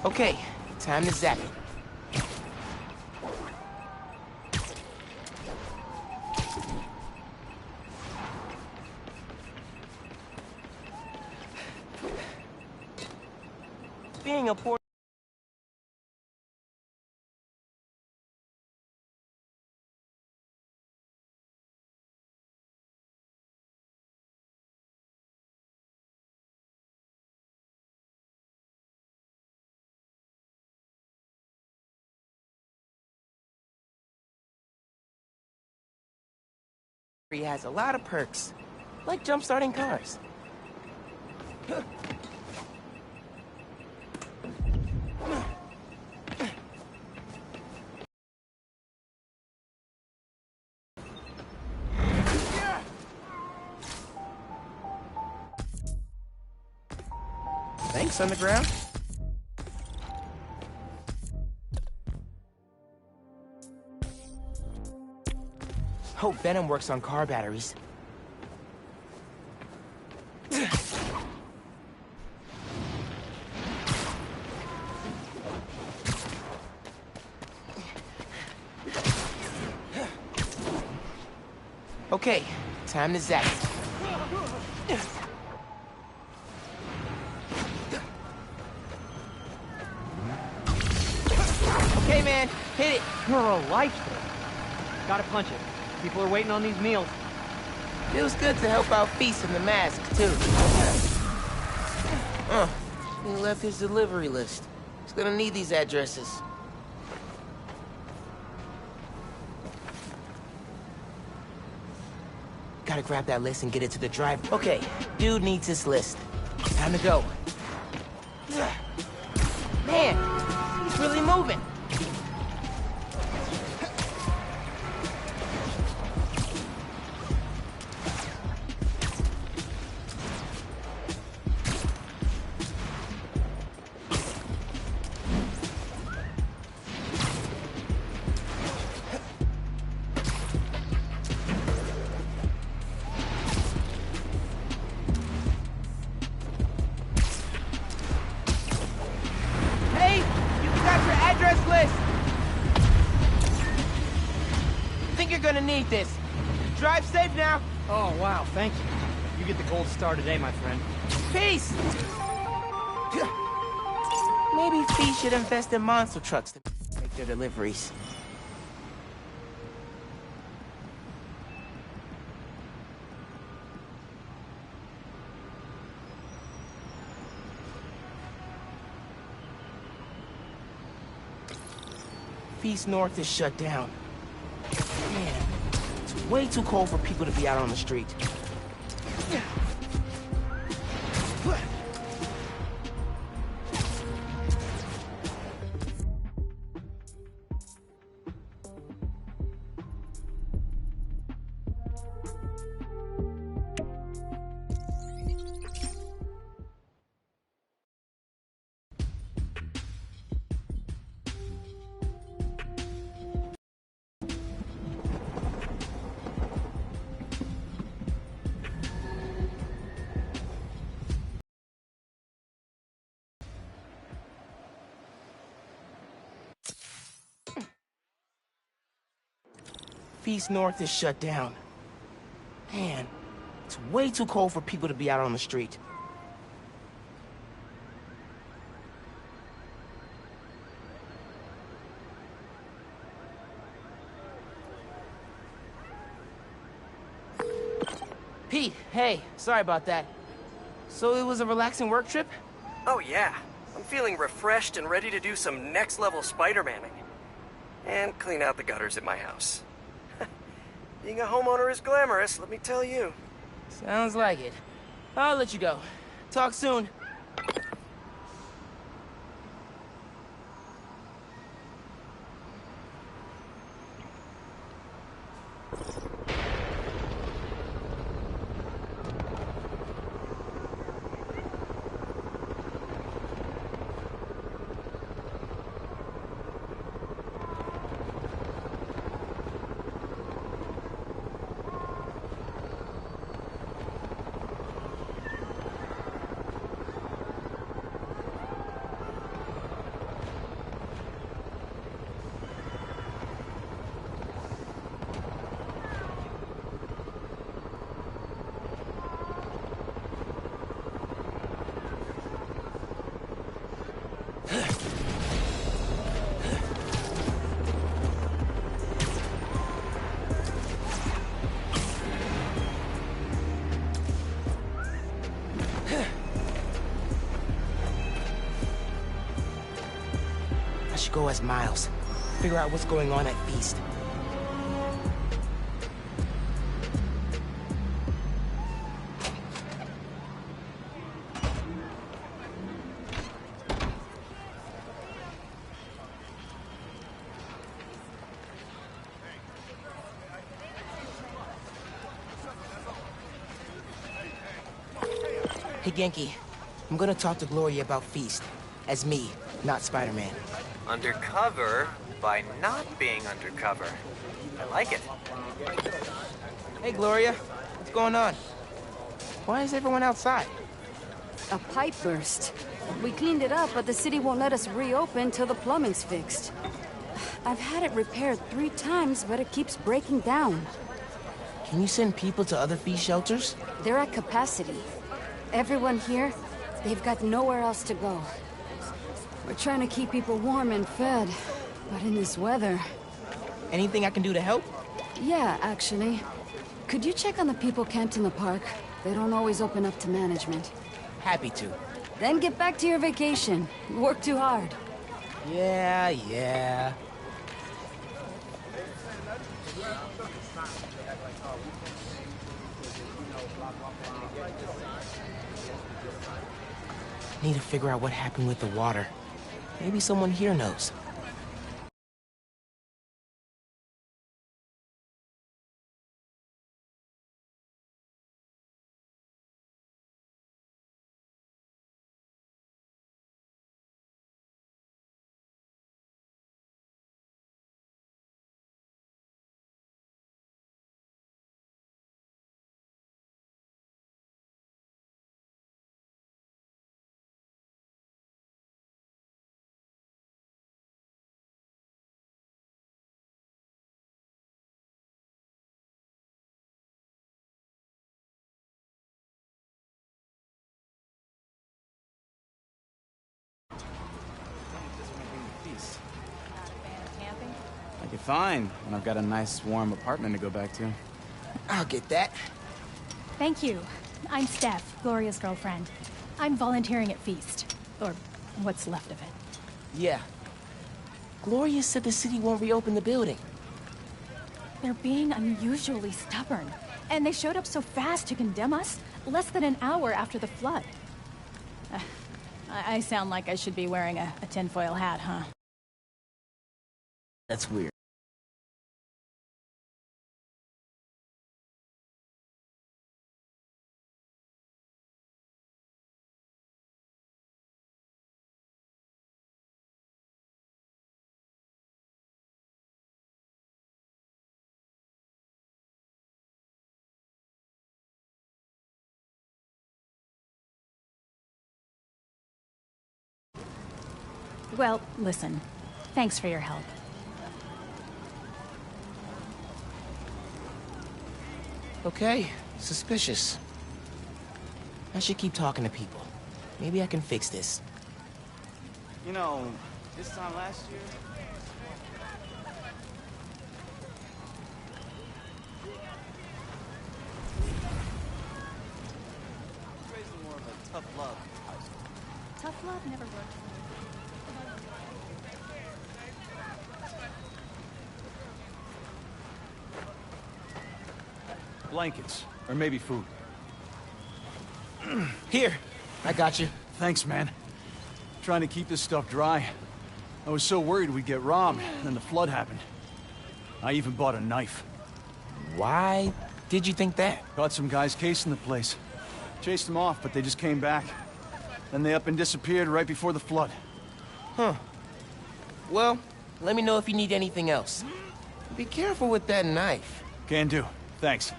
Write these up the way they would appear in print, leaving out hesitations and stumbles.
Okay, time to zap it. Being a poor has a lot of perks, like jump-starting cars. Thanks, Underground. Hope Venom works on car batteries. Okay, time to zap it. Okay, man, hit it. You're a lifesaver. Gotta punch it. People are waiting on these meals. Feels good to help out Feast and the Mask, too. He left his delivery list. He's gonna need these addresses. Gotta grab that list and get it to the drive. Okay, dude needs this list. Time to go. Man, he's really moving. Gonna need this. Drive safe now. Oh, wow, thank you. You get the gold star today, my friend. Peace! Maybe Feast should invest in monster trucks to make their deliveries. Feast North is shut down. Man, it's way too cold for people to be out on the street. Feast North is shut down. Man, it's way too cold for people to be out on the street. Pete, hey, sorry about that. So it was a relaxing work trip? Oh yeah, I'm feeling refreshed and ready to do some next-level Spider-Manning. And clean out the gutters at my house. Being a homeowner is glamorous, let me tell you. Sounds like it. I'll let you go. Talk soon. go as Miles. Figure out what's going on at Feast. Hey, Genki. I'm gonna talk to Gloria about Feast. As me, not Spider-Man. Undercover by not being undercover. I like it. Hey, Gloria. What's going on? Why is everyone outside? A pipe burst. We cleaned it up, but the city won't let us reopen till the plumbing's fixed. I've had it repaired 3 times, but it keeps breaking down. Can you send people to other Feast shelters? They're at capacity. Everyone here, they've got nowhere else to go. We're trying to keep people warm and fed, but in this weather... Anything I can do to help? Yeah, actually. Could you check on the people camped in the park? They don't always open up to management. Happy to. Then get back to your vacation. You work too hard. Yeah. Need to figure out what happened with the water. Maybe someone here knows. Like it fine when I've got a nice warm apartment to go back to. I'll get that. Thank you. I'm Steph, Gloria's girlfriend. I'm volunteering at Feast. Or what's left of it. Yeah. Gloria said the city won't reopen the building. They're being unusually stubborn. And they showed up so fast to condemn us, less than an hour after the flood. I sound like I should be wearing a tinfoil hat, huh? That's weird. Well, listen. Thanks for your help. Okay, suspicious. I should keep talking to people. Maybe I can fix this. You know, this time last year... raising more of a tough love. Tough love never worked. Blankets, or maybe food. Here, I got you. Thanks, man. Trying to keep this stuff dry. I was so worried we'd get robbed, then the flood happened. I even bought a knife. Why did you think that? Caught some guys casing the place. Chased them off, but they just came back. Then they up and disappeared right before the flood. Huh. Well, let me know if you need anything else. Be careful with that knife. Can do. Thanks.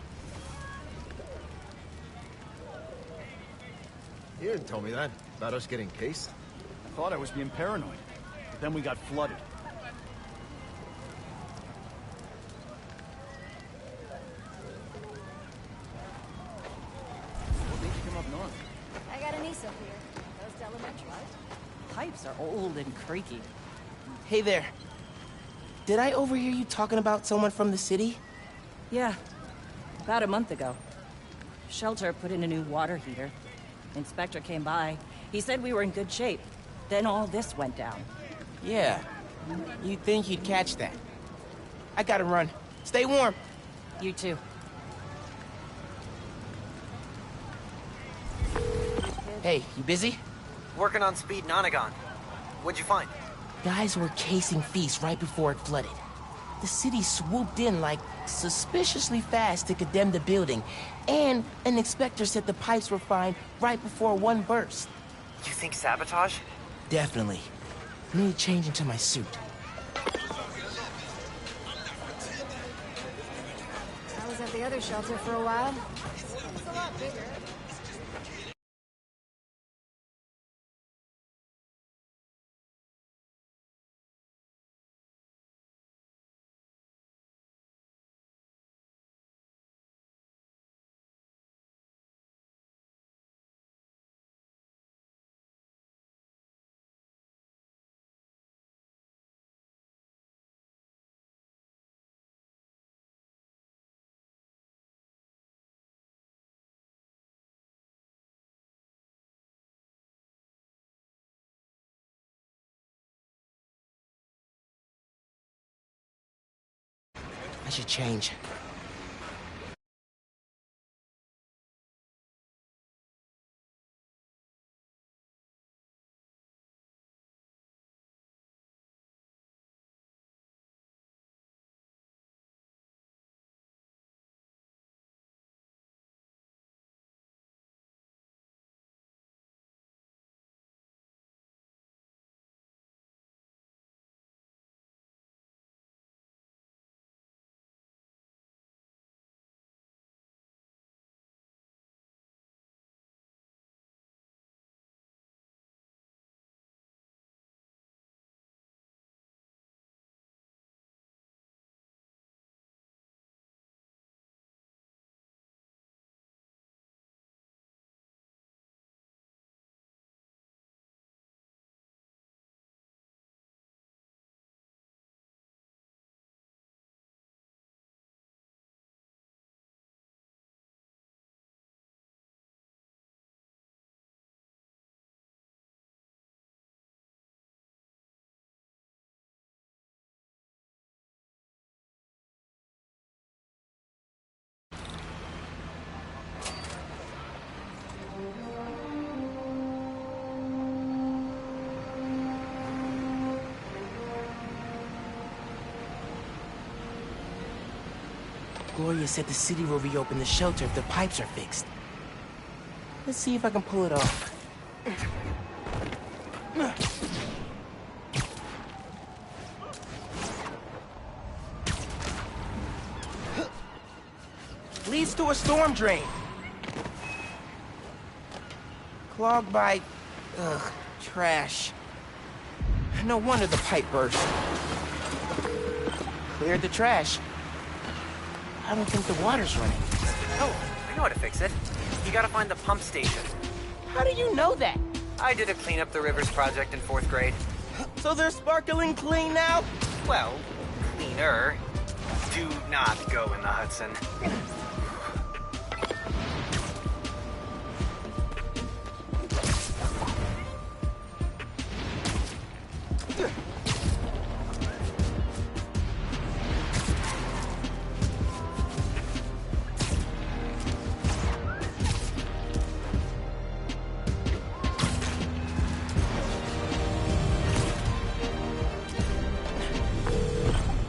You didn't tell me that, about us getting cased. I thought I was being paranoid, but then we got flooded. What made you come up north? I got a niece up here. Goes to elementary. Pipes are old and creaky. Hey there. Did I overhear you talking about someone from the city? Yeah, about a month ago. Shelter put in a new water heater. Inspector came by. He said we were in good shape. Then all this went down. Yeah, You'd think you'd catch that. I gotta run. Stay warm. You too. Hey, you busy? Working on Speed Nonagon. What'd you find? Guys were casing Feast right before it flooded. The city swooped in like suspiciously fast to condemn the building, and an inspector said the pipes were fine right before one burst. You think sabotage? Definitely. I need to change into my suit. I was at the other shelter for a while. It's a lot bigger. I should change. Gloria said the city will reopen the shelter if the pipes are fixed. Let's see if I can pull it off. Leads to a storm drain. Clogged by... trash. No wonder the pipe burst. Cleared the trash. I don't think the water's running. Oh, I know how to fix it. You gotta find the pump station. How do you know that? I did a Clean Up the Rivers project in 4th grade. So they're sparkling clean now? Well, cleaner. Do not go in the Hudson.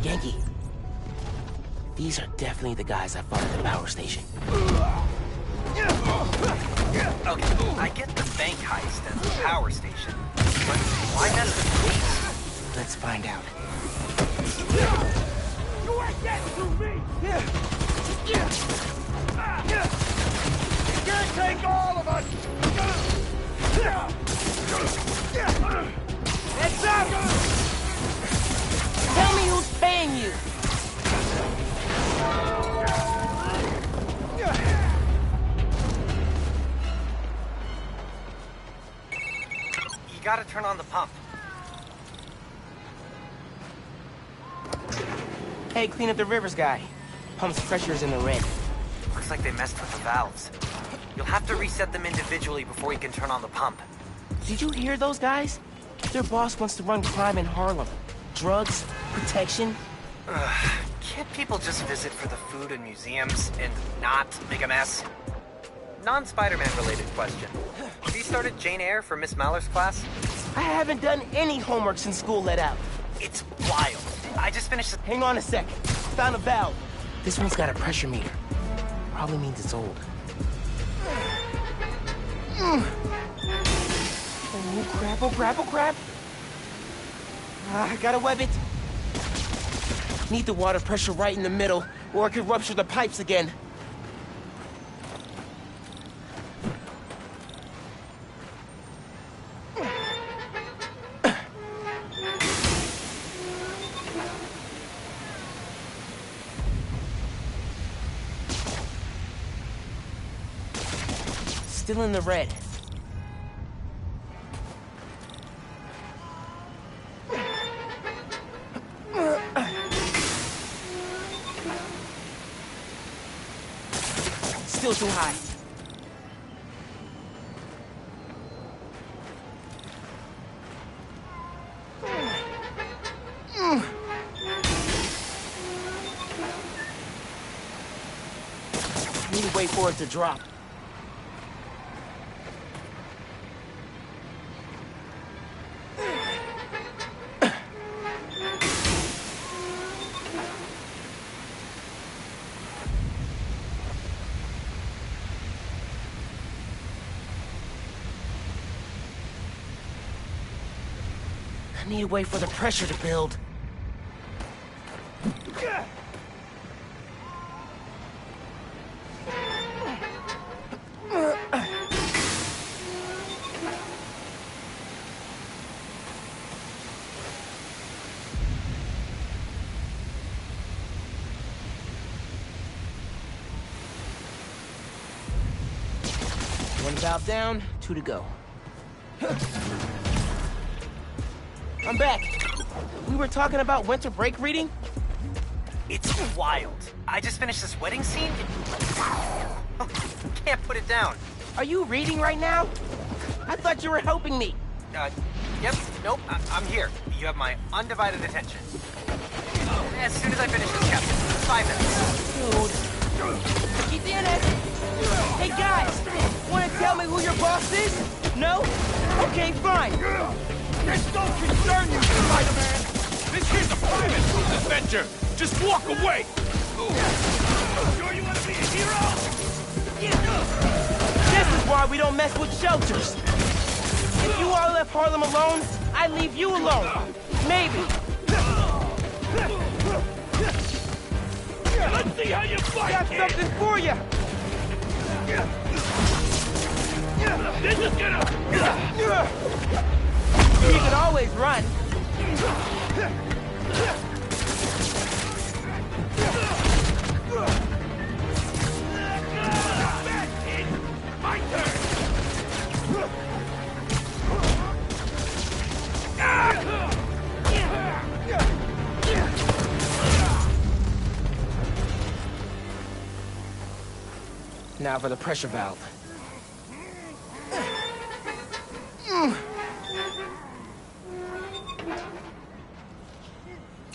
Yankee. These are definitely the guys I fought at the power station. Okay, I get the bank heist and the power station, but why mess with police? Let's find out. You ain't getting to me! You can't take all of us! Heads up! Tell me who's paying you! You gotta turn on the pump. Hey, Clean Up the Rivers guy. Pump's pressure is in the red. Looks like they messed with the valves. You'll have to reset them individually before you can turn on the pump. Did you hear those guys? Their boss wants to run crime in Harlem. drugs, protection. Can't people just visit for the food and museums and not make a mess? Non-Spider-Man related question. Have you started Jane Eyre for Miss Maller's class? I haven't done any homework since school let out. It's wild. I just finished the... Hang on a sec. Found a valve. This one's got a pressure meter. Probably means it's old. Oh crap, oh crap, oh crap. I gotta web it. Need the water pressure right in the middle, or it could rupture the pipes again. Still in the red. Still too high. Need to wait for it to drop. I need to wait for the pressure to build. One valve down, 2 to go. I'm back. We were talking about winter break reading? It's wild. I just finished this wedding scene. Can't put it down. Are you reading right now? I thought you were helping me. Yep, nope, I'm here. You have my undivided attention. As soon as I finish this chapter. 5 minutes. Dude. Keep in it. Hey guys, wanna tell me who your boss is? No? Okay, fine. This don't concern you, Spider-Man! This here's a private adventure! Just walk away! Sure you want to be a hero? This is why we don't mess with shelters. If you all left Harlem alone, I'd leave you alone. Maybe. Let's see how you fight, Got kid. something for you. This is gonna... You can always run. Bad kid! My turn! Now for the pressure valve.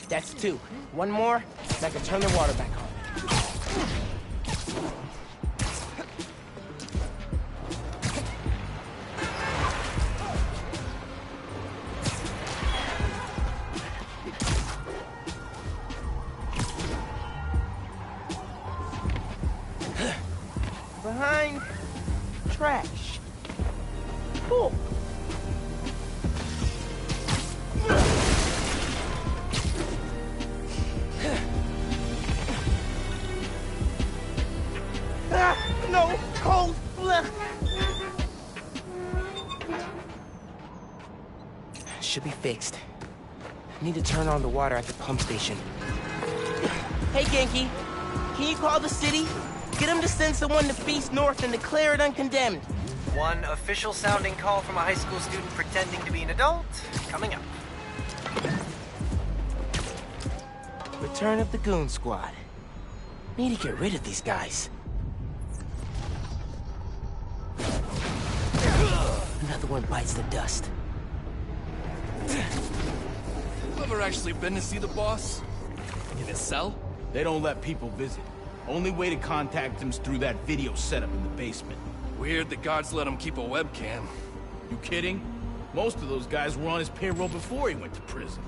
That's 2. One more, and I can turn the water back on. Behind trash. Cool. No, cold. Blech. Should be fixed. Need to turn on the water at the pump station. Hey, Genki. Can you call the city? Get them to send someone to Feast North and declare it uncondemned. One official sounding call from a high school student pretending to be an adult, coming up. Return of the Goon Squad. Need to get rid of these guys. Another one bites the dust. You ever actually been to see the boss? In his cell? They don't let people visit. Only way to contact him's through that video setup in the basement. Weird the guards let him keep a webcam. You kidding? Most of those guys were on his payroll before he went to prison.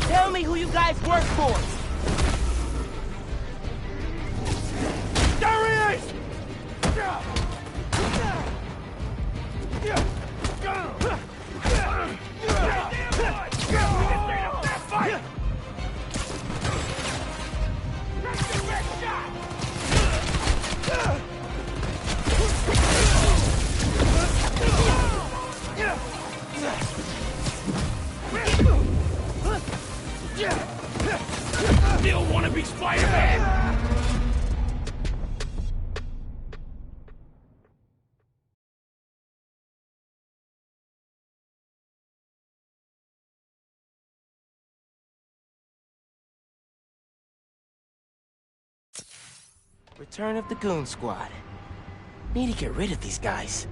Tell me who you guys work for! There he is! Still wanna be Spider-Man? Return of the Goon Squad. Need to get rid of these guys.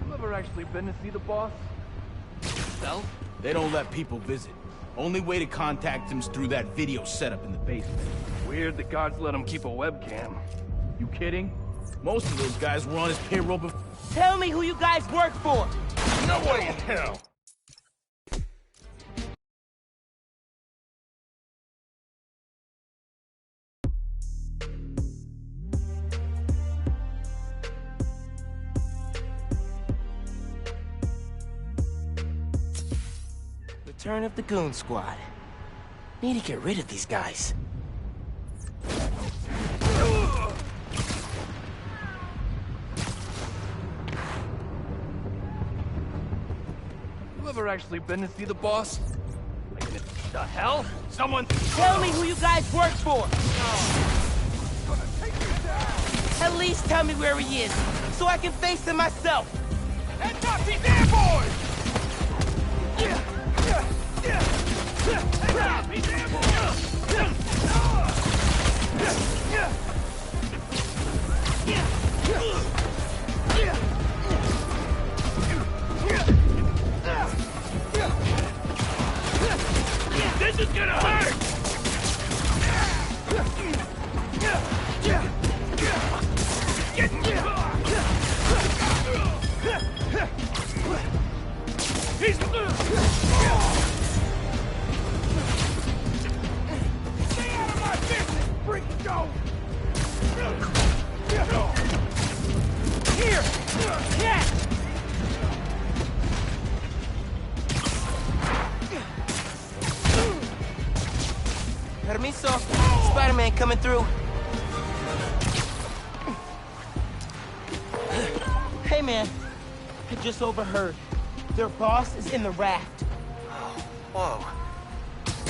You ever actually been to see the boss? Cell? They don't let people visit. Only way to contact him's through that video setup in the basement. Weird the guards let him keep a webcam. You kidding? Most of those guys were on his payroll before. Tell me who you guys work for! No way in hell! Return of the Goon Squad. Need to get rid of these guys. You ever actually been to see the boss? Like, the hell? Someone... Tell me who you guys work for! At least tell me where he is, so I can face him myself! That Nazi's airborne! This is gonna hurt! He's... Stay out of my business, freak show! Here! Catch! Permiso. Spider-Man coming through. Hey, man. I just overheard. Their boss is in the raft. Whoa.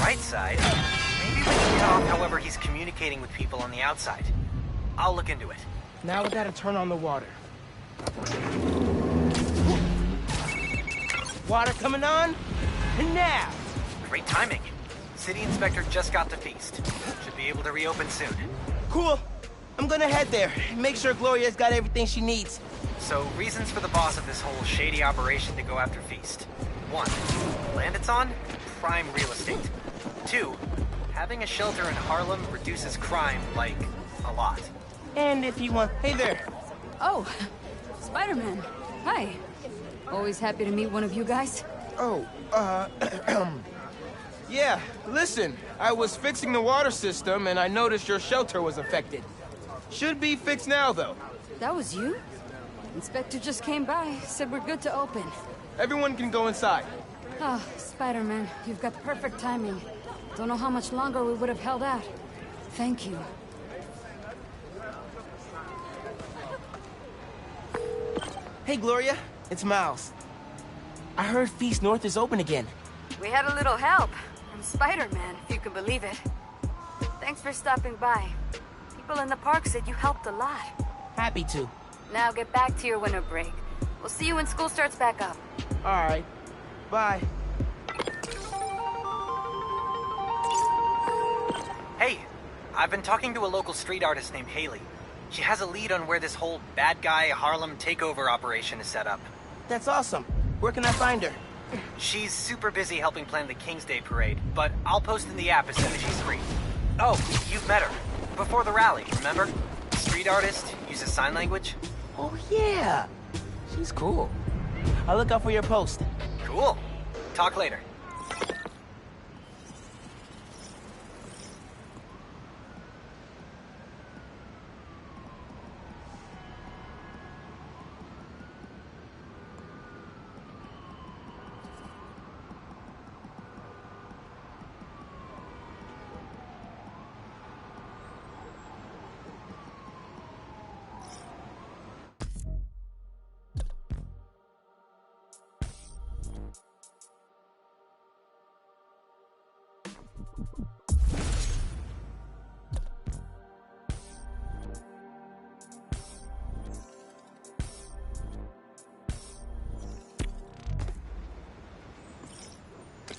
Right side? Maybe we can talk however he's communicating with people on the outside. I'll look into it. Now we gotta turn on the water. Water coming on? And now! Great timing. City Inspector just got to Feast. Should be able to reopen soon. Cool. I'm gonna head there. Make sure Gloria's got everything she needs. So, reasons for the boss of this whole shady operation to go after Feast. 1. The land it's on? Prime real estate. 2. Having a shelter in Harlem reduces crime, like, a lot. And if you want... Hey there. Oh, Spider-Man. Hi. Always happy to meet one of you guys. Oh, yeah, listen. I was fixing the water system and I noticed your shelter was affected. Should be fixed now, though. That was you? Inspector just came by, said we're good to open. Everyone can go inside. Oh, Spider-Man, you've got perfect timing. Don't know how much longer we would have held out. Thank you. Hey, Gloria. It's Miles. I heard Feast North is open again. We had a little help from Spider-Man, if you can believe it. Thanks for stopping by. People in the park said you helped a lot. Happy to. Now get back to your winter break. We'll see you when school starts back up. All right. Bye. I've been talking to a local street artist named Haley. She has a lead on where this whole bad guy Harlem takeover operation is set up. That's awesome. Where can I find her? She's super busy helping plan the King's Day parade, but I'll post in the app as soon as she's free. Oh, you've met her. Before the rally, remember? Street artist, uses sign language. Oh, yeah. She's cool. I'll look out for your post. Cool. Talk later.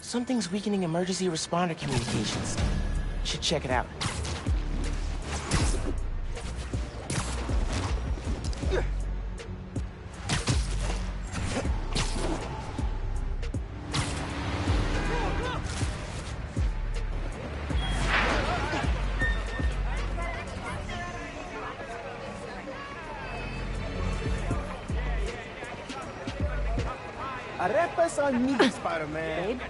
Something's weakening emergency responder communications. Should check it out. Arepas on me, Spider-Man. Babe?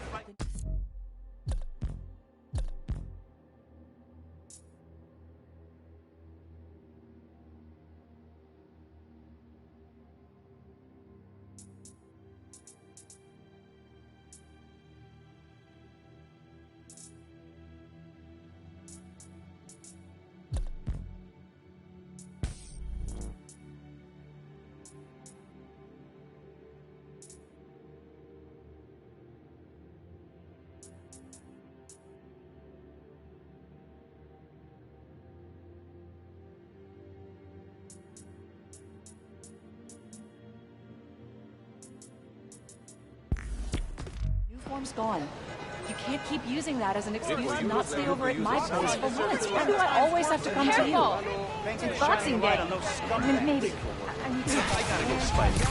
Uniform's gone. You can't keep using that as an excuse to not stay over at my place for once. Why do I always have to come to you? It's Boxing Day. Maybe. I need to... I gotta go, Spider.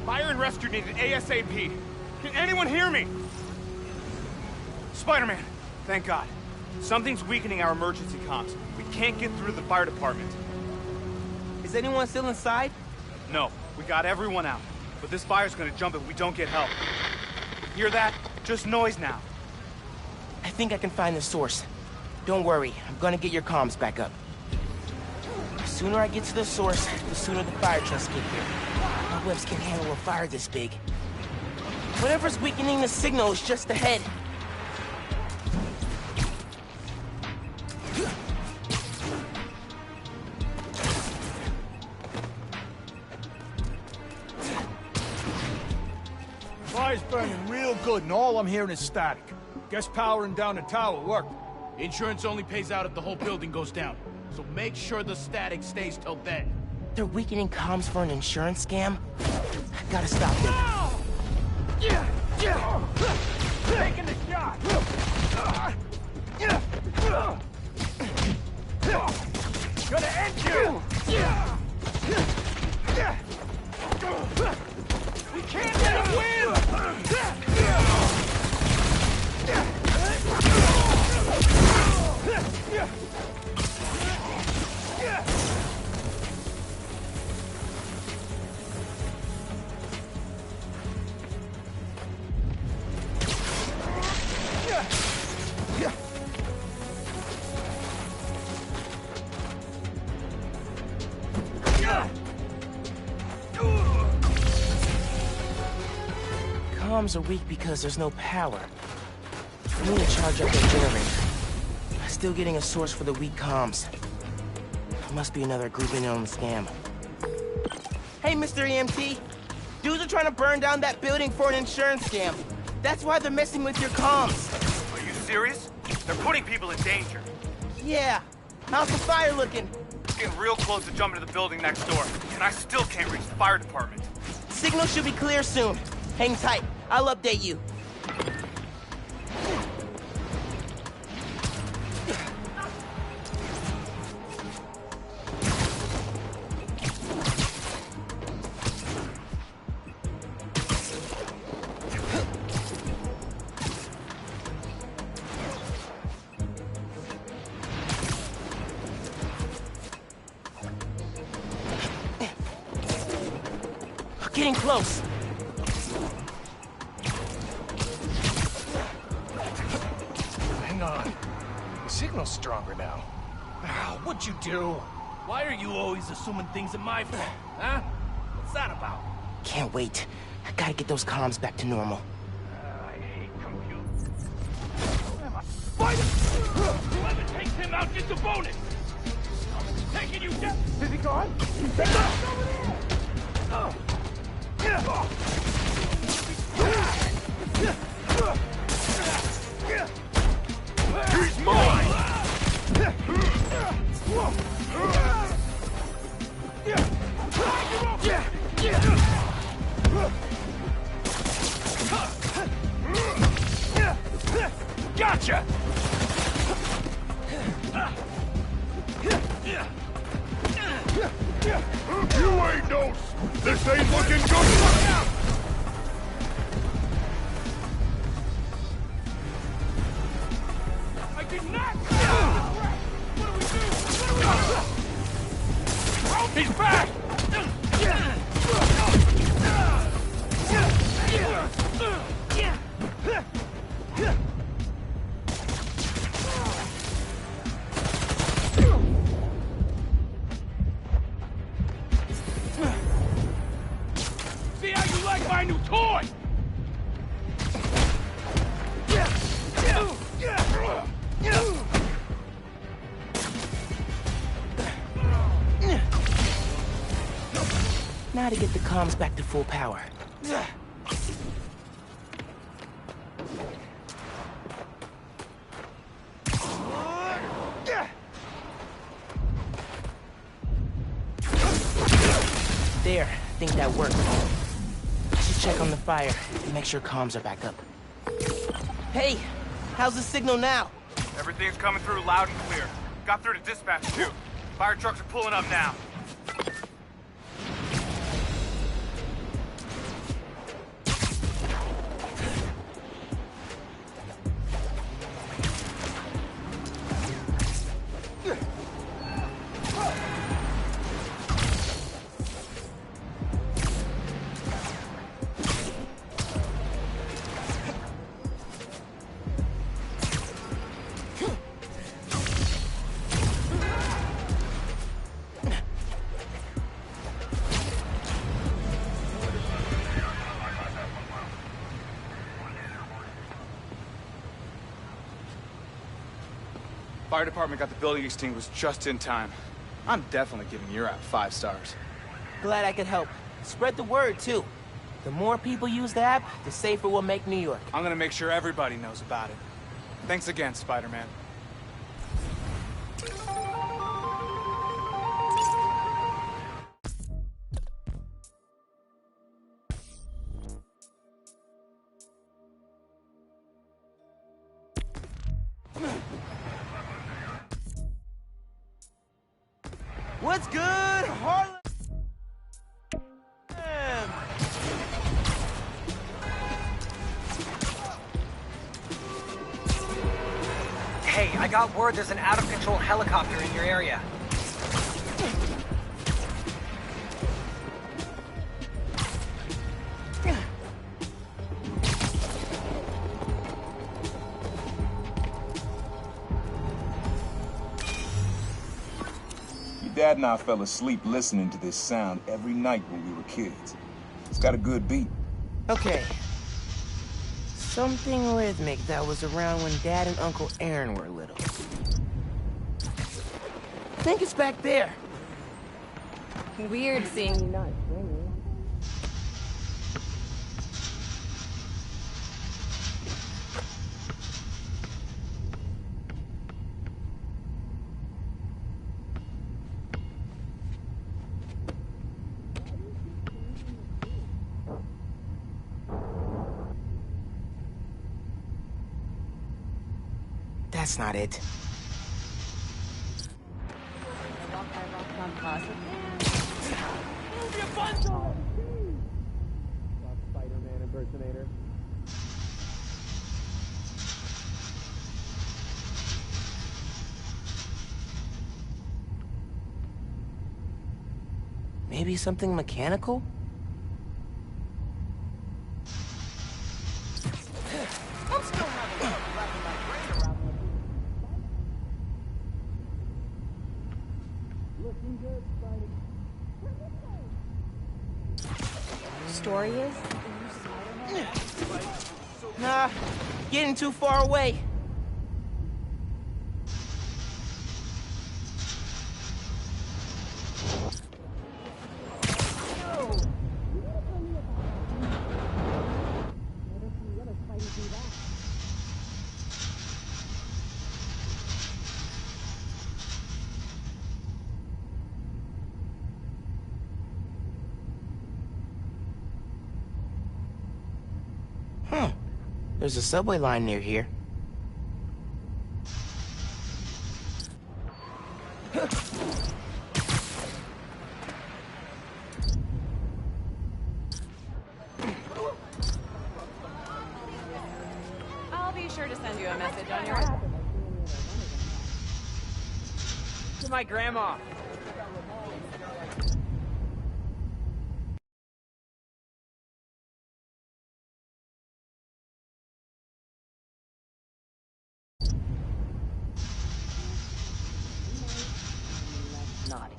Fire and rescue needed ASAP. Can anyone hear me? Spider-Man, thank God. Something's weakening our emergency comms. We can't get through to the fire department. Is anyone still inside? No, we got everyone out. But this fire's gonna jump if we don't get help. Hear that? Just noise now. I think I can find the source. Don't worry, I'm gonna get your comms back up. The sooner I get to the source, the sooner the fire trucks get here. My webs can't handle a fire this big. Whatever's weakening the signal is just ahead. Fire's burning real good, and all I'm hearing is static. Guess powering down the tower worked. Insurance only pays out if the whole building goes down. So make sure the static stays till then. They're weakening comms for an insurance scam? I gotta stop them. Taking the shot! Gonna end you! We can't let him win! Comms are weak because there's no power. I need to charge up the generator. Still getting a source for the weak comms. Must be another group in on the scam. Hey, Mr. EMT! Dudes are trying to burn down that building for an insurance scam. That's why they're messing with your comms. Are you serious? They're putting people in danger. Yeah. How's the fire looking? Getting real close to jumping to the building next door, and I still can't reach the fire department. Signal should be clear soon. Hang tight. I'll update you. Getting close. Hang on. The signal's stronger now. What'd you do? Why are you always assuming things are my fault, huh? What's that about? Can't wait. I gotta get those comms back to normal. I hate computers. Spider! Whoever takes him out gets a bonus! I'm taking you down! Is he gone? He's over there! He's mine! Gotcha! You ain't no... This ain't looking good! Look out! I did not... What do we do? He's back! See how you like my new toy? Now to get the comms back to full power. There, I think that worked. I should check on the fire and make sure comms are back up. Hey, how's the signal now? Everything's coming through loud and clear. Got through to dispatch, too. Fire trucks are pulling up now. Fire department got the building extinguished just in time. I'm definitely giving your app 5 stars. Glad I could help. Spread the word, too. The more people use the app, the safer we'll make New York. I'm gonna make sure everybody knows about it. Thanks again, Spider-Man. What's good, Harlem? Hey, I got word there's an out-of-control helicopter in your area. Dad and I fell asleep listening to this sound every night when we were kids. It's got a good beat. Okay. Something rhythmic that was around when Dad and Uncle Aaron were little. I think it's back there. Weird seeing you not singing. That's not it. Spider-Man impersonator. Maybe something mechanical? I'm still having trouble wrapping my brain around this. Looking good, Spidey. Story is? Nah, getting too far away. There's a subway line near here. I'll be sure to send you a message on your app. To my grandma. Naughty.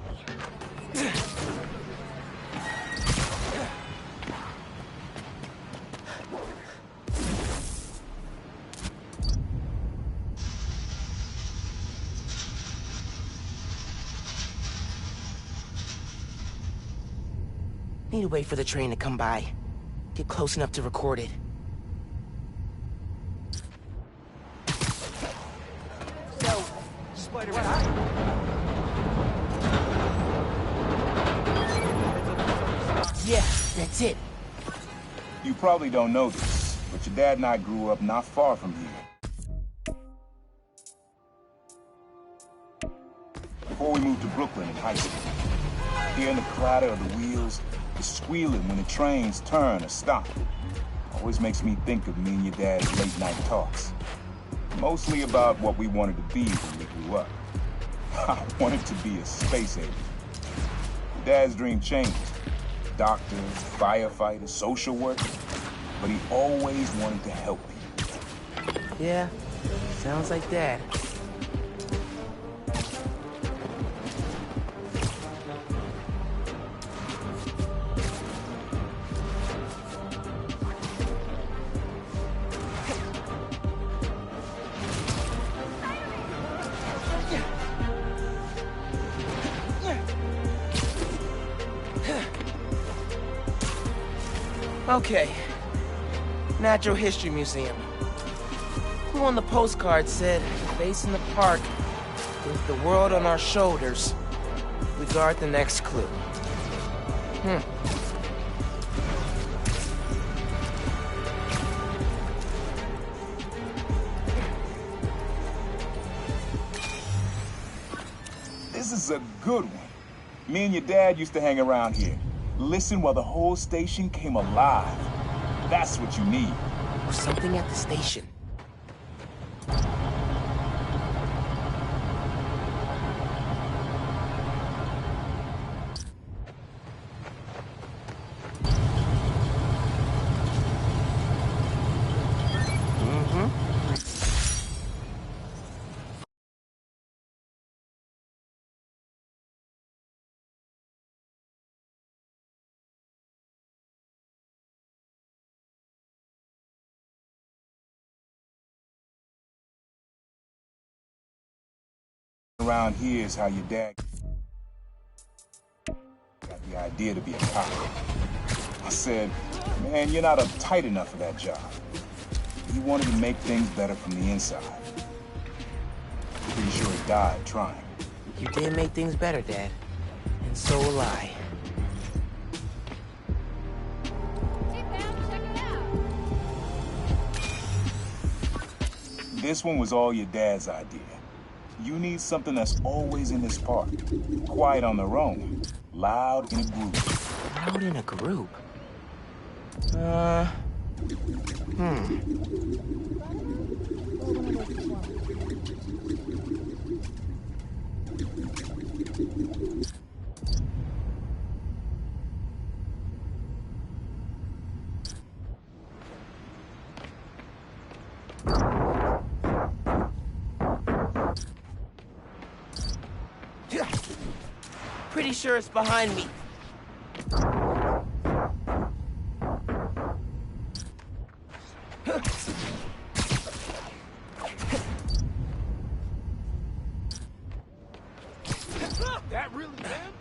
Need to wait for the train to come by. Get close enough to record it. So, Spider-Man. Yeah, that's it. You probably don't know this, but your dad and I grew up not far from here. Before we moved to Brooklyn in high school, hearing the clatter of the wheels, the squealing when the trains turn or stop, always makes me think of me and your dad's late night talks. Mostly about what we wanted to be when we grew up. I wanted to be a space agent. Your dad's dream changed. Doctor, firefighter, social worker, but he always wanted to help people. Yeah, sounds like Dad. Okay. Natural History Museum. Who on the postcard said, facing the park, with the world on our shoulders, we guard the next clue. This is a good one. Me and your dad used to hang around here. Listen while the whole station came alive. That's what you need. There's something at the station. Around here is how your dad got the idea to be a cop. I said, man, you're not uptight enough for that job. He wanted to make things better from the inside. Pretty sure he died trying. You did make things better, Dad. And so will I. This one was all your dad's idea. You need something that's always in this park. Quiet on their own. Loud in a group. Loud in a group? Pretty sure it's behind me. That really bad?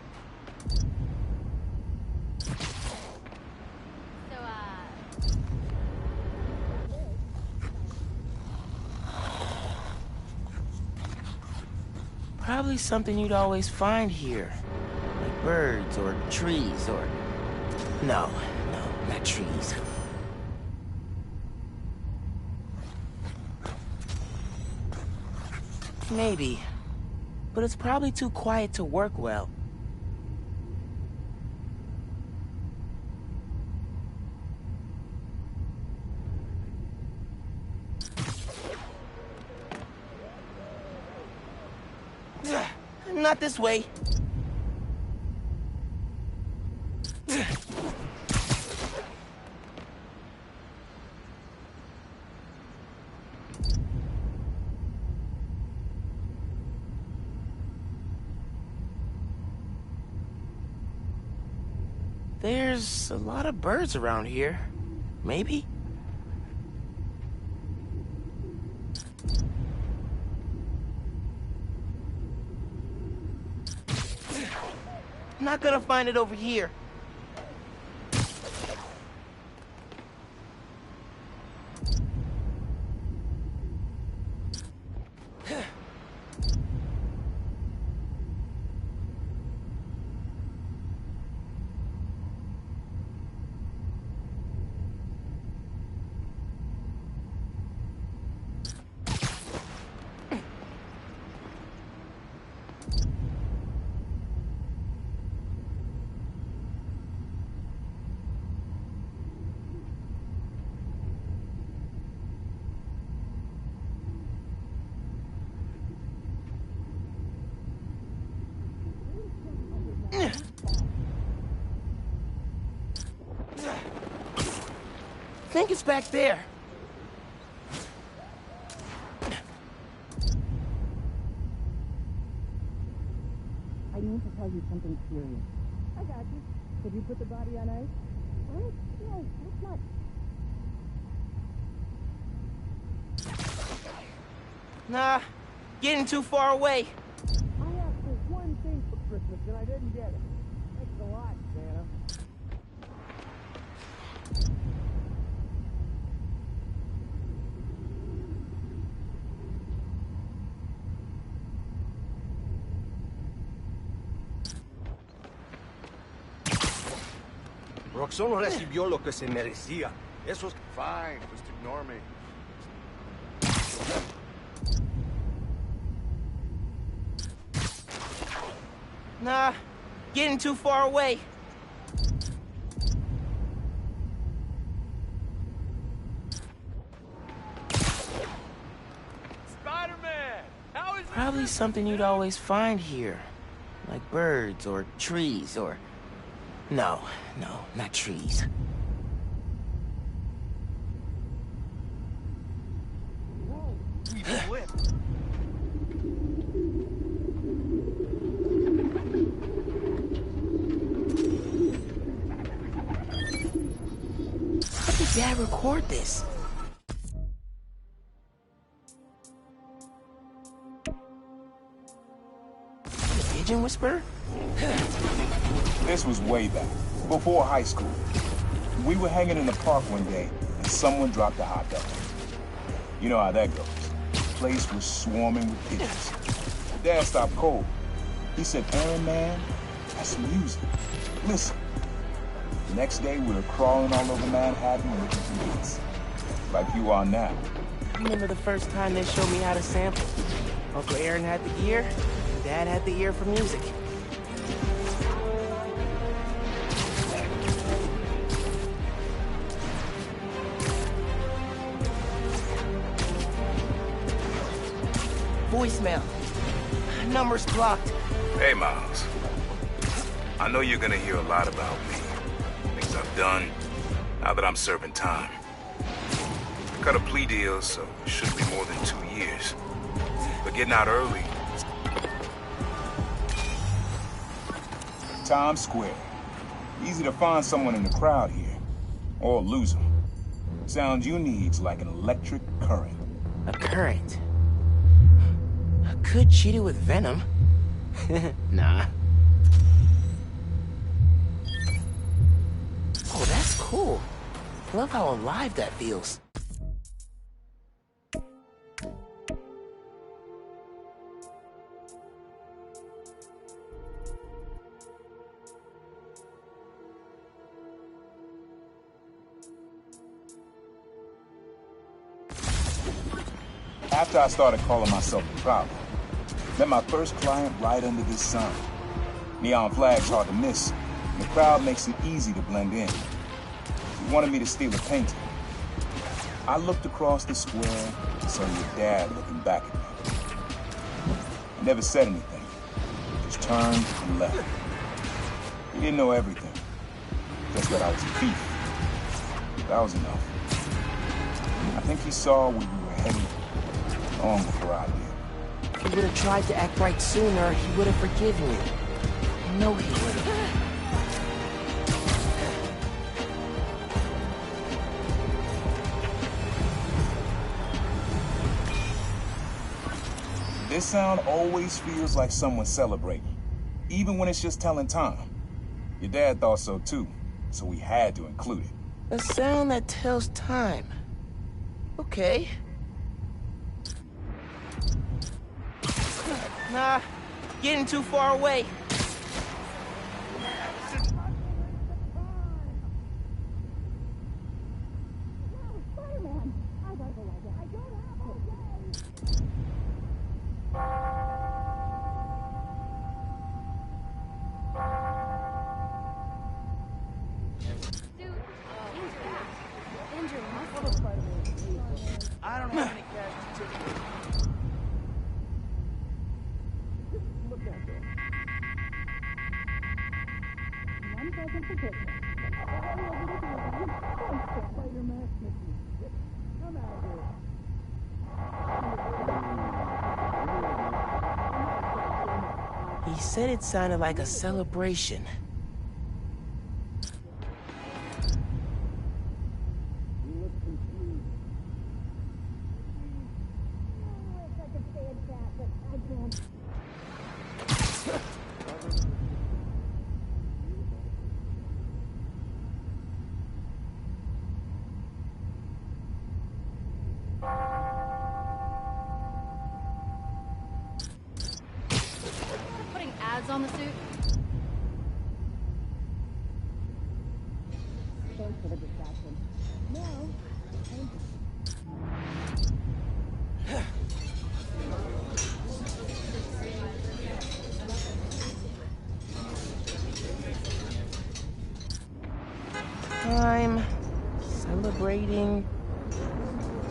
Probably something you'd always find here. Like birds or trees or... No, not trees. Maybe. But it's probably too quiet to work well. Not this way. There's a lot of birds around here. Maybe? Not gonna find it over here. I think it's back there. I need to tell you something serious. I got you. Did you put the body on ice? What? No, that's not. Nah, getting too far away. I asked for one thing for Christmas and I didn't get it. Thanks a lot, Santa. Roxanne no recibió lo que se merecía. Eso es... Fine, just ignore me. Nah, getting too far away. Spider-Man! How is Probably something you'd always find here. Like birds or trees or... No, not trees. We flipped. How did Dad record this? The pigeon whisperer? This was way back, before high school. We were hanging in the park one day, and someone dropped a hot dog. You know how that goes. The place was swarming with pigeons. Dad stopped cold. He said, Aaron, man, that's music. Listen. The next day, we were crawling all over Manhattan looking for hits. Like you are now. remember the first time they showed me how to sample. Uncle Aaron had the gear, and Dad had the ear for music. Voicemail. Number's blocked. Hey, Miles. I know you're gonna hear a lot about me. Things I've done, now that I'm serving time. Cut a plea deal, so it shouldn't be more than 2 years. But getting out early... Times Square. Easy to find someone in the crowd here. Or lose them. Sound you need's like an electric current. A current? I could cheat it with venom. Nah. Oh, that's cool. Love how alive that feels. After I started calling myself the problem, met my first client right under this sun. Neon flags hard to miss, and the crowd makes it easy to blend in. He wanted me to steal a painting. I looked across the square and saw your dad looking back at me. He never said anything, just turned and left. He didn't know everything, just that I was a thief. That was enough. I think he saw where we were headed long before I did. If he would have tried to act right sooner, he would have forgiven you. I know he would have. This sound always feels like someone celebrating, even when it's just telling time. Your dad thought so too, so we had to include it. A sound that tells time. Okay. Nah, getting too far away. I don't have any cash to take. Look at that. One present for Christmas. Spider-Man. Come out here. He said it sounded like a celebration. Putting ads on the suit? Thanks for the distraction. Now, Time, celebrating,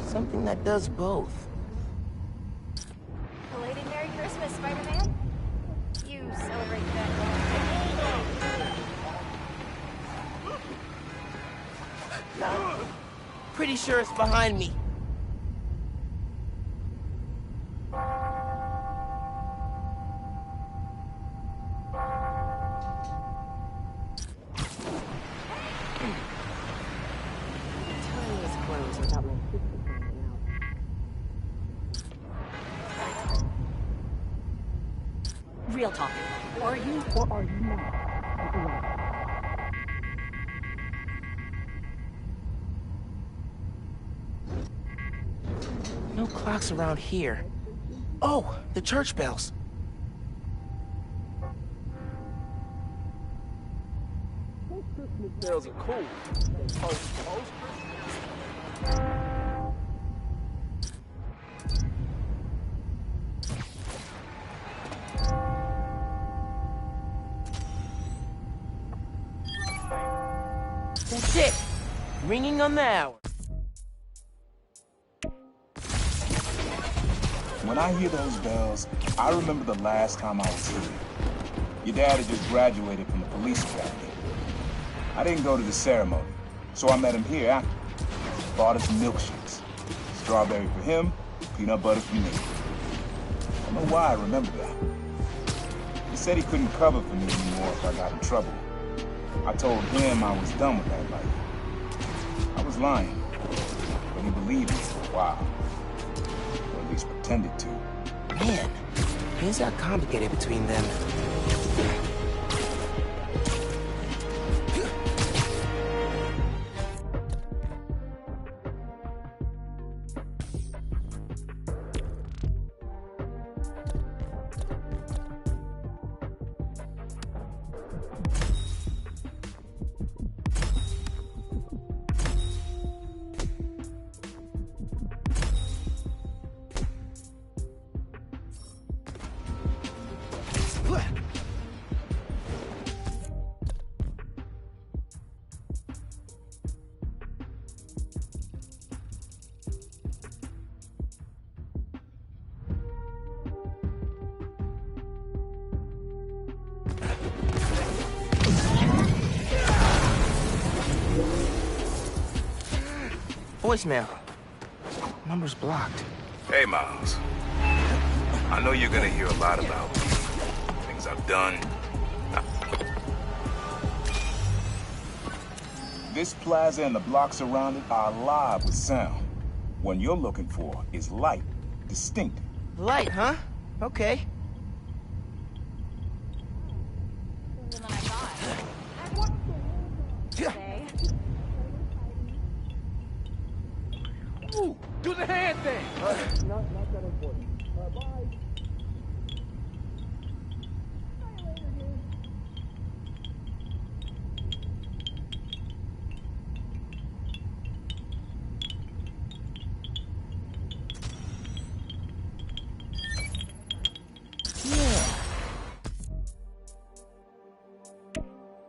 something that does both. Belated Merry Christmas, Spider-Man. You celebrate that. No. Pretty sure it's behind me. Real talk. are you or are you not? No clocks around here. Oh, the church bells. Those Christmas bells are cool. That's it. Ringing on the hour. When I hear those bells, I remember the last time I was here. Your dad had just graduated from the police academy. I didn't go to the ceremony, so I met him here after. Bought us milkshakes. Strawberry for him, peanut butter for me. I don't know why I remember that. He said he couldn't cover for me anymore if I got in trouble. I told him I was done with that life. I was lying, but he believed me for a while. Or at least pretended to. Man, things got complicated between them. Voicemail. Number's blocked. Hey, Miles. I know you're gonna hear a lot about me. Things I've done. This plaza and the blocks around it are alive with sound. What you're looking for is light. Distinct. Light, huh? Okay. Ooh, do the hand thing! Not that important. Bye.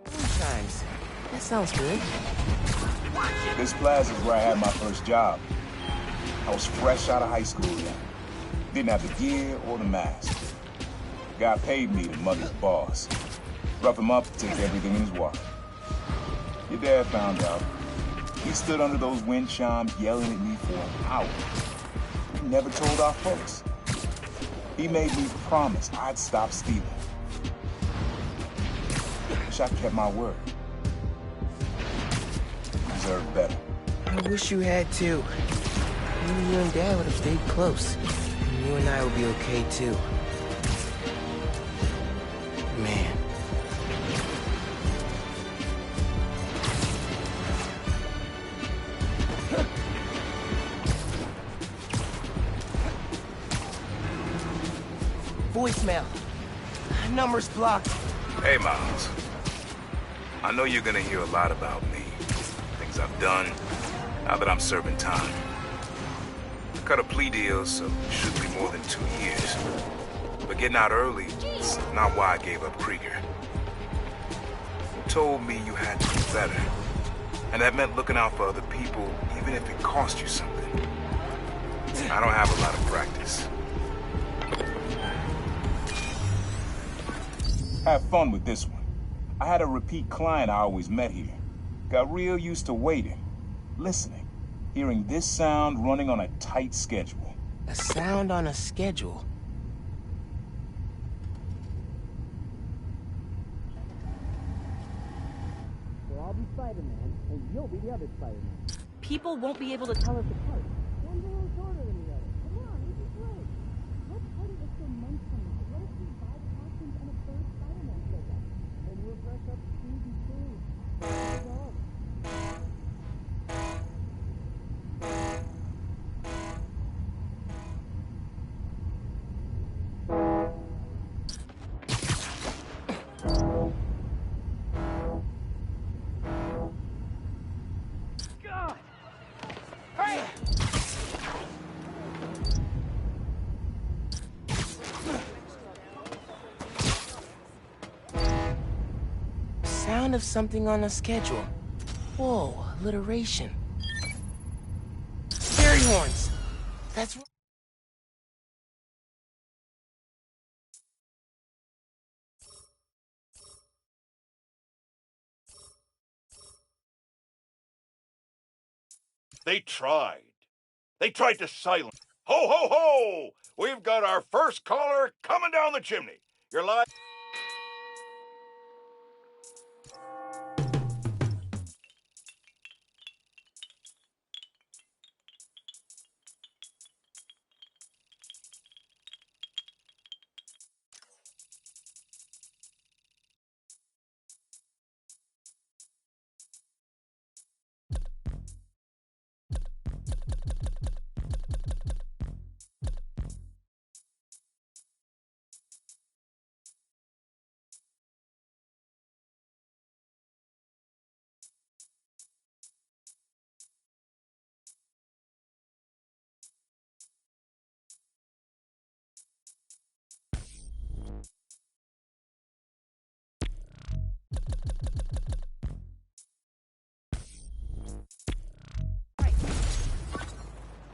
Sometimes. That sounds good. This plaza is where I had my first job. I was fresh out of high school then. Didn't have the gear or the mask. The guy paid me to mug his boss. Rough him up, take everything in his wallet. Your dad found out. He stood under those wind chimes yelling at me for an hour. He never told our folks. He made me promise I'd stop stealing. Wish I kept my word. Deserve better. I wish you had too. Maybe you and Dad would have stayed close. And you and I would be okay too. Man. Voicemail. Number's blocked. Hey, Miles. I know you're gonna hear a lot about me. Things I've done, now that I'm serving time. I cut a plea deal, so it should be more than 2 years. But getting out early is not why I gave up Krieger. You told me you had to be better. And that meant looking out for other people, even if it cost you something. I don't have a lot of practice. Have fun with this one. I had a repeat client I always met here. Got real used to waiting, listening, hearing this sound running on a tight schedule. A sound on a schedule? So I'll be Spider-Man, and you'll be the other Spider-Man. People won't be able to tell us apart. One's a little shorter than the other. Come on, we can play. Let's party this for months from now. What if we buy costumes and a third Spider-Man shows up? And we'll dress up Stevie too. God! Hey! Sound of something on a schedule. Whoa, alliteration. Fairy horns. That's right. They tried. They tried to silence. Ho, ho, ho! We've got our first caller coming down the chimney. You're live.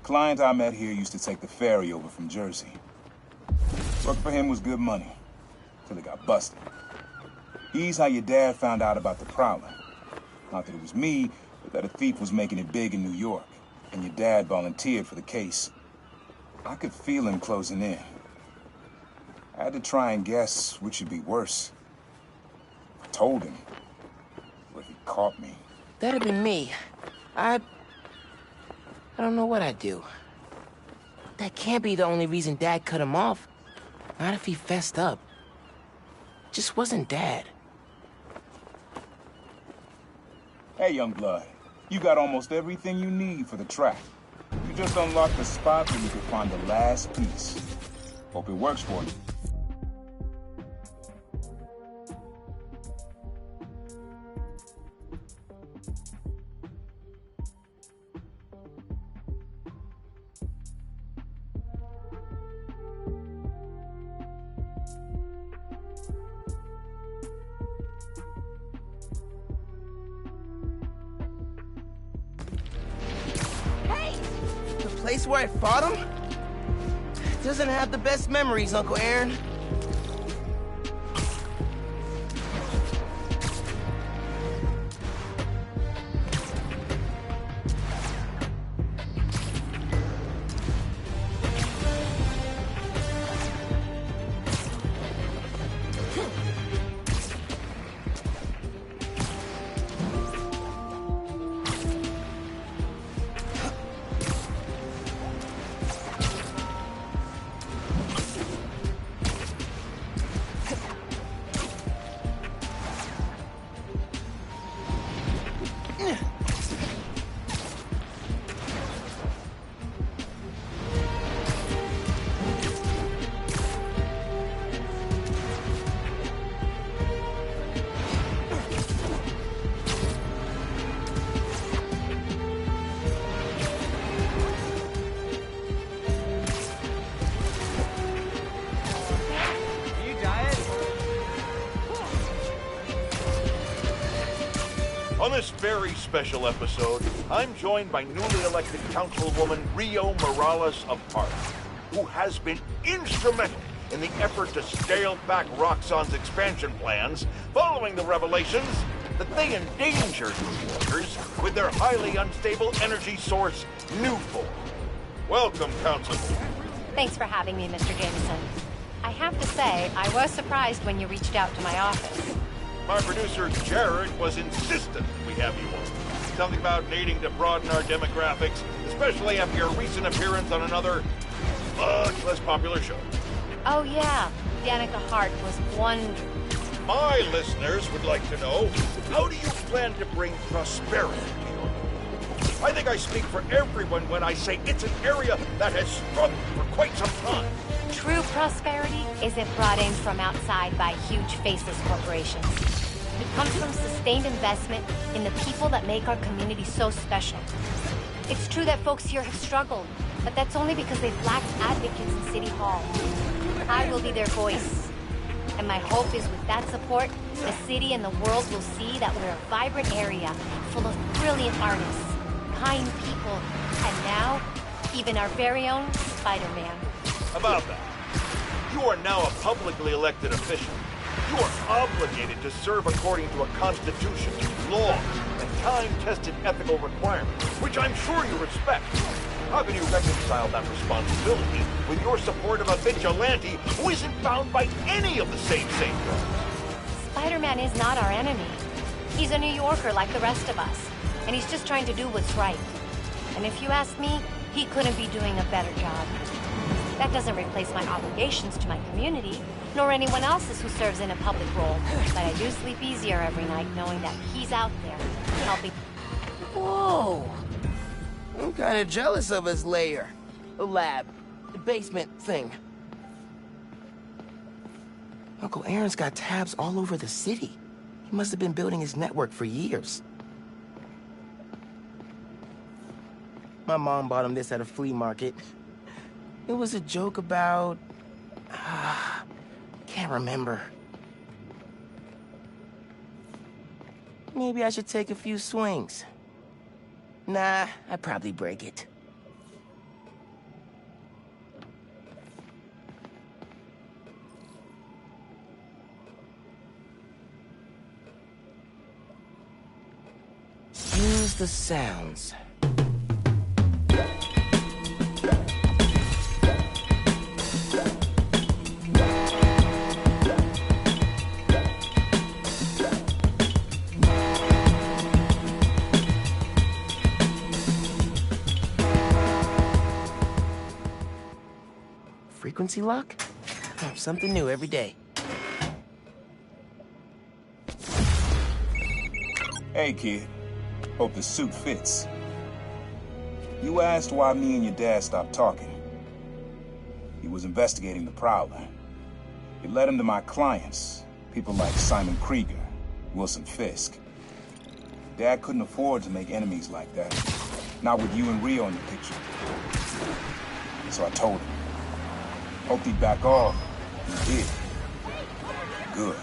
Client I met here used to take the ferry over from Jersey. Working for him was good money, till he got busted. He's how your dad found out about the Prowler. Not that it was me, but that a thief was making it big in New York, and your dad volunteered for the case. I could feel him closing in. I had to try and guess which would be worse. I told him, but he caught me. That'd be me. I don't know what I'd do. That can't be the only reason Dad cut him off. Not if he fessed up. Just wasn't Dad. Hey, young blood. You got almost everything you need for the track. You just unlocked the spot where you can find the last piece. Hope it works for you. The place where I fought him? Doesn't have the best memories, Uncle Aaron. On this very special episode, I'm joined by newly elected Councilwoman Rio Morales of Park, who has been instrumental in the effort to scale back Roxxon's expansion plans following the revelations that they endangered New Yorkers with their highly unstable energy source, Newfall. Welcome, Councilwoman. Thanks for having me, Mr. Jameson. I have to say, I was surprised when you reached out to my office. My producer, Jared, was insistent we have you on. Something about needing to broaden our demographics, especially after your recent appearance on another, much less popular show. Oh yeah, Danica Hart was wonderful. My listeners would like to know, how do you plan to bring prosperity to your world? I think I speak for everyone when I say it's an area that has struggled for quite some time. True prosperity isn't brought in from outside by huge faceless corporations. It comes from sustained investment in the people that make our community so special. It's true that folks here have struggled, but that's only because they've lacked advocates in City Hall. I will be their voice. And my hope is with that support, the city and the world will see that we're a vibrant area full of brilliant artists, kind people, and now, even our very own Spider-Man. About that, you are now a publicly elected official. You are obligated to serve according to a constitution, laws, and time-tested ethical requirements, which I'm sure you respect. How can you reconcile that responsibility with your support of a vigilante who isn't bound by any of the same safeguards? Spider-Man is not our enemy. He's a New Yorker like the rest of us, and he's just trying to do what's right. And if you ask me, he couldn't be doing a better job. That doesn't replace my obligations to my community, nor anyone else's who serves in a public role. But I do sleep easier every night knowing that he's out there, helping. Whoa! I'm kind of jealous of his lair. The lab. The basement thing. Uncle Aaron's got tabs all over the city. He must have been building his network for years. My mom bought him this at a flea market. It was a joke about... can't remember. Maybe I should take a few swings. Nah, I'd probably break it. Use the sounds. Frequency lock? Something new every day. Hey, kid. Hope the suit fits. You asked why me and your dad stopped talking. He was investigating the Prowler. It led him to my clients, people like Simon Krieger, Wilson Fisk. Dad couldn't afford to make enemies like that. Not with you and Rio in the picture. So I told him. Hoped he'd back off. He did. Good.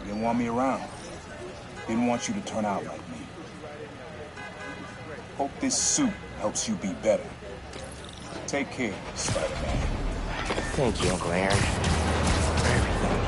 You didn't want me around. Didn't want you to turn out like me. Hope this suit helps you be better. Take care, Spider-Man. Thank you, Uncle Aaron. For everything.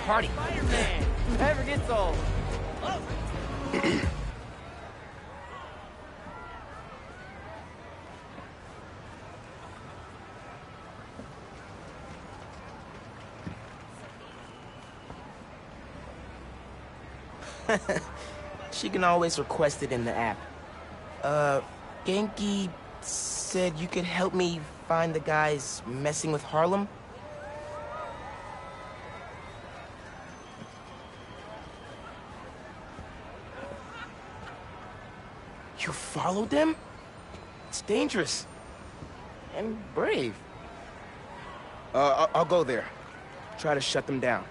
Party. Spider-Man! Never gets old. She can always request it in the app. Genki said you could help me find the guys messing with Harlem? You followed them? It's dangerous. And brave. I'll go there. Try to shut them down.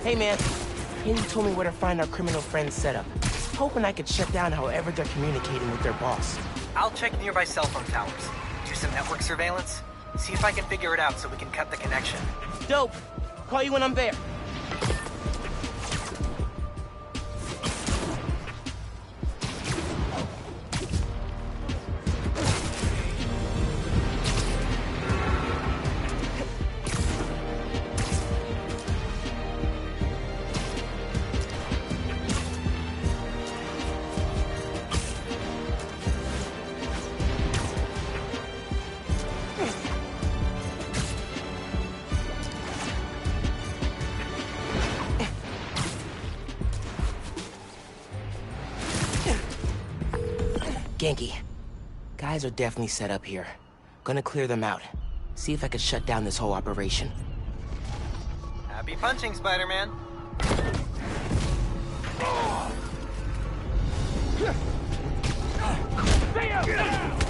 Hey, man. Haley told me where to find our criminal friends' setup. Hoping I could shut down however they're communicating with their boss. I'll check nearby cell phone towers, do some network surveillance, see if I can figure it out so we can cut the connection. Dope. Call you when I'm there. Ganke. Guys are definitely set up here. Gonna clear them out. See if I can shut down this whole operation. Happy punching, Spider-Man. Stay up!